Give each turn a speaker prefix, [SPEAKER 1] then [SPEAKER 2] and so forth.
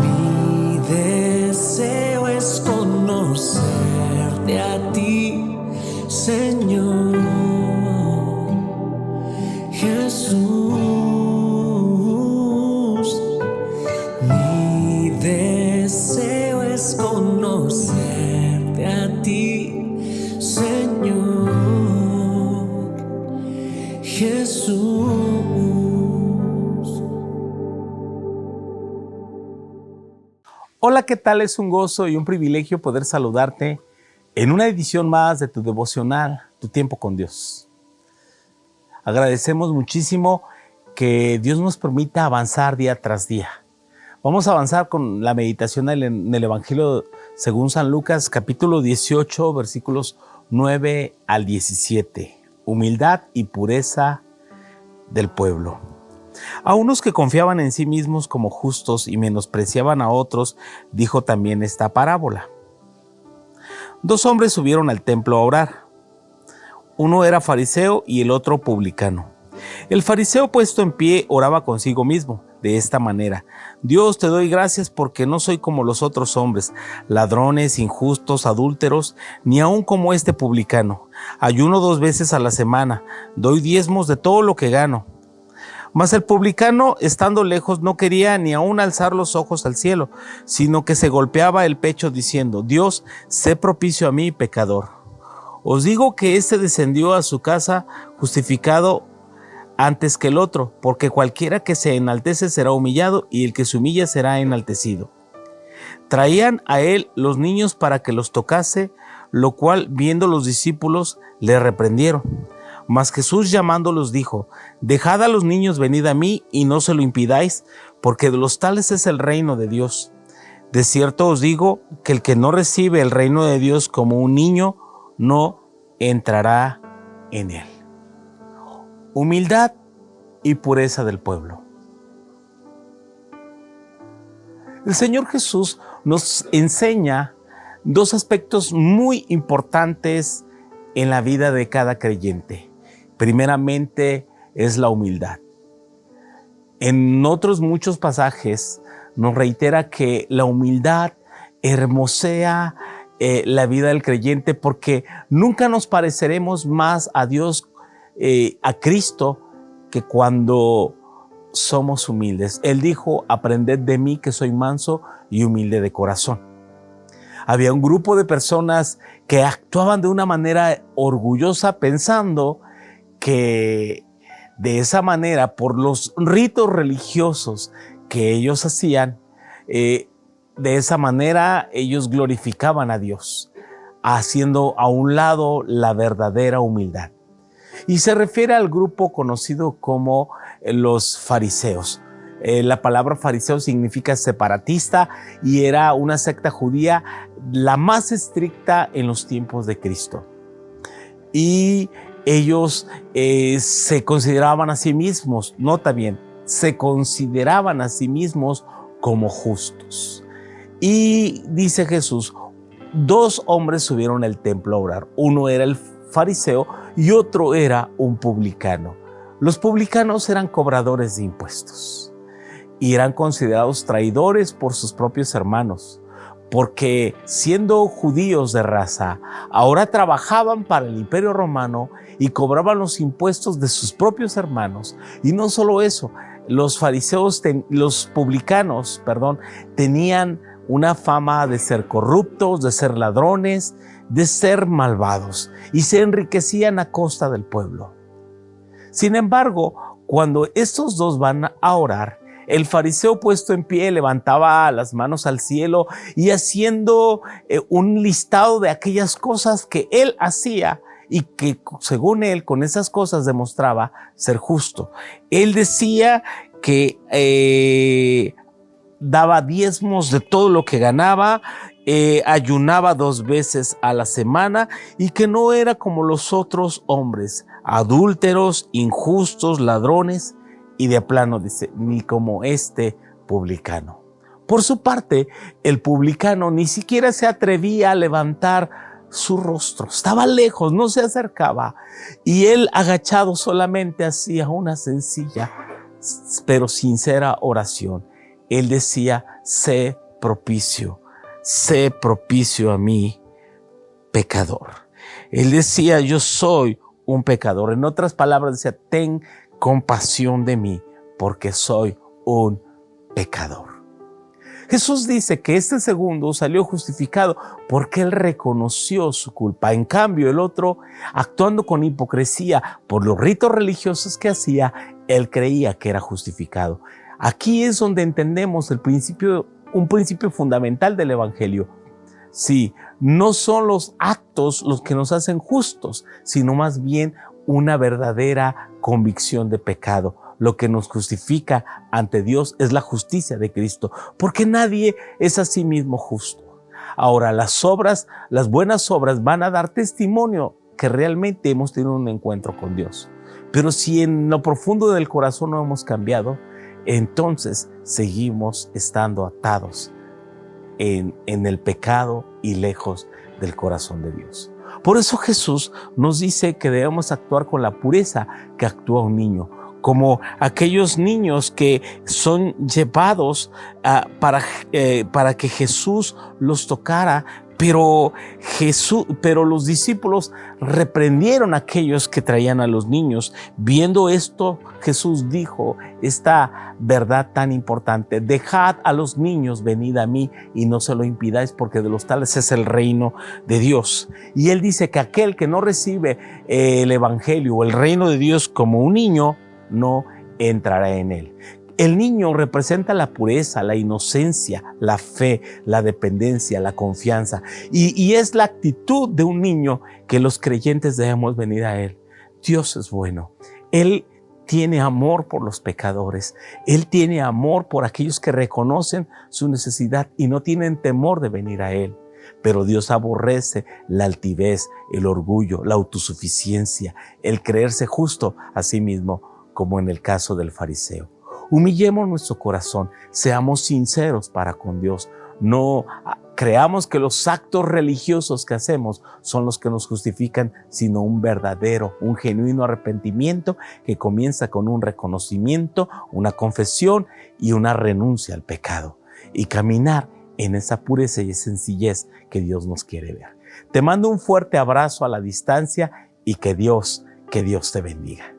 [SPEAKER 1] Mi deseo es conocerte a ti, Señor Jesús. Mi deseo es conocerte a ti, Señor Jesús.
[SPEAKER 2] Hola, ¿qué tal? Es un gozo y un privilegio poder saludarte en una edición más de tu devocional, Tu Tiempo con Dios. Agradecemos muchísimo que Dios nos permita avanzar día tras día. Vamos a avanzar con la meditación en el Evangelio según San Lucas, capítulo 18, versículos 9 al 17. Humildad y pureza del pueblo. A unos que confiaban en sí mismos como justos y menospreciaban a otros, dijo también esta parábola. Dos hombres subieron al templo a orar. Uno era fariseo y el otro publicano. El fariseo, puesto en pie, oraba consigo mismo de esta manera: Dios, te doy gracias porque no soy como los otros hombres, ladrones, injustos, adúlteros, ni aun como este publicano. Ayuno 2 veces a la semana, doy diezmos de todo lo que gano. Mas el publicano, estando lejos, no quería ni aun alzar los ojos al cielo, sino que se golpeaba el pecho diciendo: Dios, sé propicio a mí, pecador. Os digo que éste descendió a su casa justificado antes que el otro, porque cualquiera que se enaltece será humillado, y el que se humilla será enaltecido. Traían a él los niños para que los tocase, lo cual, viendo los discípulos, le reprendieron. Mas Jesús, llamándolos, dijo: Dejad a los niños, venid a mí, y no se lo impidáis, porque de los tales es el reino de Dios. De cierto os digo que el que no recibe el reino de Dios como un niño, no entrará en él. Humildad y pureza del pueblo. El Señor Jesús nos enseña dos aspectos muy importantes en la vida de cada creyente. Primeramente es la humildad. En otros muchos pasajes nos reitera que la humildad hermosea la vida del creyente, porque nunca nos pareceremos más a Dios, a Cristo, que cuando somos humildes. Él dijo: aprended de mí que soy manso y humilde de corazón. Había un grupo de personas que actuaban de una manera orgullosa, pensando que de esa manera, por los ritos religiosos que ellos hacían, de esa manera ellos glorificaban a Dios, haciendo a un lado la verdadera humildad. Y se refiere al grupo conocido como los fariseos. La palabra fariseo significa separatista, y era una secta judía la más estricta en los tiempos de Cristo. Y ellos se consideraban a sí mismos, nota bien, se consideraban a sí mismos como justos. Y dice Jesús: dos hombres subieron al templo a orar. Uno era el fariseo y otro era un publicano. Los publicanos eran cobradores de impuestos y eran considerados traidores por sus propios hermanos, porque siendo judíos de raza, ahora trabajaban para el Imperio Romano y cobraban los impuestos de sus propios hermanos. Y no solo eso, los publicanos, tenían una fama de ser corruptos, de ser ladrones, de ser malvados, y se enriquecían a costa del pueblo. Sin embargo, cuando estos dos van a orar, el fariseo, puesto en pie, levantaba las manos al cielo y haciendo un listado de aquellas cosas que él hacía y que, según él, con esas cosas demostraba ser justo. Él decía que daba diezmos de todo lo que ganaba, ayunaba 2 veces a la semana, y que no era como los otros hombres, adúlteros, injustos, ladrones, y de plano dice, ni como este publicano. Por su parte, el publicano ni siquiera se atrevía a levantar su rostro, estaba lejos, no se acercaba, y él, agachado, solamente hacía una sencilla pero sincera oración. Él decía, sé propicio a mí, pecador. Él decía, yo soy un pecador. En otras palabras, decía, ten compasión de mí, porque soy un pecador. Jesús dice que este segundo salió justificado porque él reconoció su culpa. En cambio, el otro, actuando con hipocresía por los ritos religiosos que hacía, él creía que era justificado. Aquí es donde entendemos un principio fundamental del Evangelio. Sí, no son los actos los que nos hacen justos, sino más bien una verdadera convicción de pecado. Lo que nos justifica ante Dios es la justicia de Cristo, porque nadie es a sí mismo justo. Ahora, las buenas obras van a dar testimonio que realmente hemos tenido un encuentro con Dios. Pero si en lo profundo del corazón no hemos cambiado, entonces seguimos estando atados en el pecado y lejos del corazón de Dios. Por eso Jesús nos dice que debemos actuar con la pureza que actúa un niño, como aquellos niños que son llevados para que Jesús los tocara, pero los discípulos reprendieron a aquellos que traían a los niños. Viendo esto, Jesús dijo esta verdad tan importante: dejad a los niños, venid a mí y no se lo impidáis, porque de los tales es el reino de Dios. Y él dice que aquel que no recibe el evangelio o el reino de Dios como un niño, no entrará en él. El niño representa la pureza, la inocencia, la fe, la dependencia, la confianza. Y es la actitud de un niño que los creyentes debemos venir a él. Dios es bueno. Él tiene amor por los pecadores. Él tiene amor por aquellos que reconocen su necesidad y no tienen temor de venir a él. Pero Dios aborrece la altivez, el orgullo, la autosuficiencia, el creerse justo a sí mismo, como en el caso del fariseo. Humillemos nuestro corazón, seamos sinceros para con Dios. No creamos que los actos religiosos que hacemos son los que nos justifican, sino un genuino arrepentimiento que comienza con un reconocimiento, una confesión y una renuncia al pecado. Y caminar en esa pureza y sencillez que Dios nos quiere ver. Te mando un fuerte abrazo a la distancia y que Dios te bendiga.